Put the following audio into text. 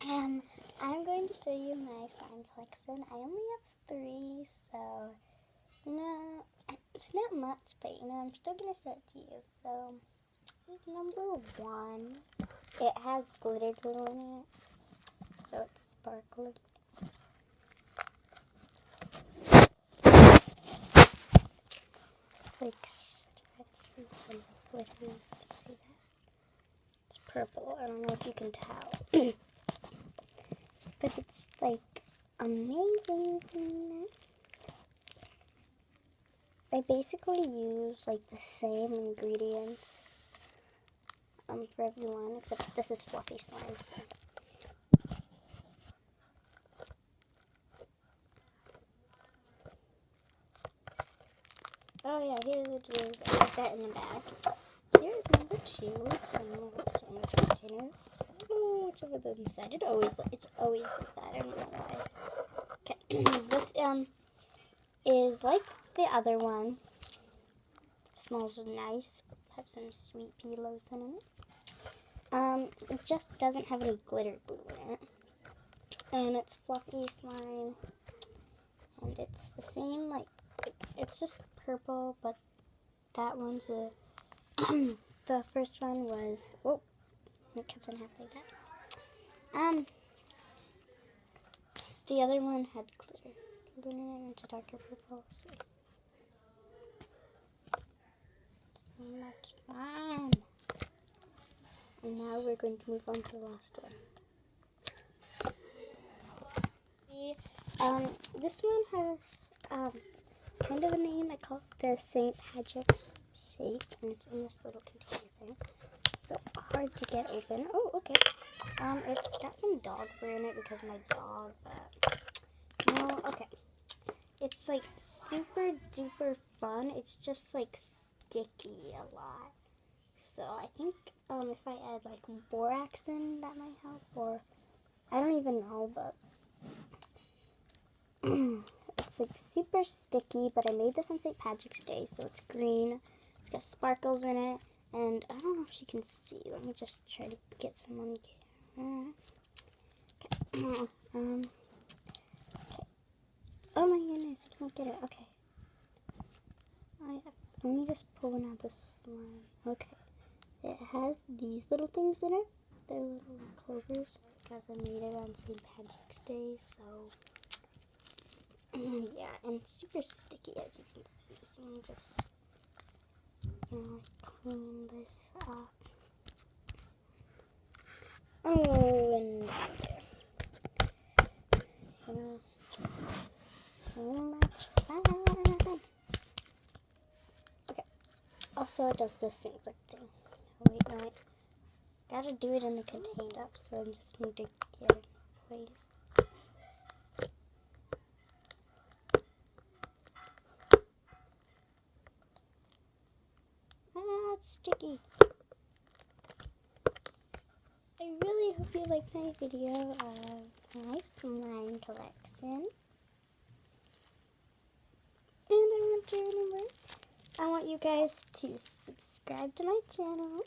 I'm going to show you my slime collection. I only have 3, so, it's not much, but, I'm still going to show it to you. So, this is number 1. It has glitter glue in it, so it's sparkly. It's like stretchy and glittery. See that? It's purple. I don't know if you can tell. But it's like amazing. They basically use like the same ingredients for everyone, except this is fluffy slime. So. Oh yeah, here's the juice. I put that in the bag. Here's number 2. So it's in the container. Oh, what's over the inside? It's always like that. I don't know why. Okay, this is like the other one. Smells nice. Have some sweet pea lotion in it. It just doesn't have any glitter glue in it. And it's fluffy slime. And it's the same, like, it's just purple, but that one's the first one was, whoa, it cuts in half like that. The other one had glitter in it, and it's a darker purple, so much fun. And now we're going to move on to the last one. This one has kind of a name. I call it the St. Patrick's shake, and it's in this little container thing. So hard to get open. Oh, okay. It's got some dog fur in it because my dog, but no, okay. It's like super duper fun. It's just like sticky a lot. So I think if I add like borax in, that might help, or I don't even know, but it's like super sticky. But I made this on St. Patrick's Day, so it's green. It's got sparkles in it, and I don't know if you can see. Let me just try to get some on camera. Okay. Okay. Oh my goodness, I can't get it. Okay. Let me just pull out the slime. Okay. It has these little things in it. They're little clovers because I made it on St. Patrick's Day, so yeah, and it's super sticky as you can see. So let me just clean this up. Oh, and there. So much fun. Okay. Also, it does this thing like thing. Oh, wait, no, gotta do it in the container, so I just need to get it in place. Ah, it's sticky. I really hope you liked my video of my slime collection. And I want you guys to subscribe to my channel.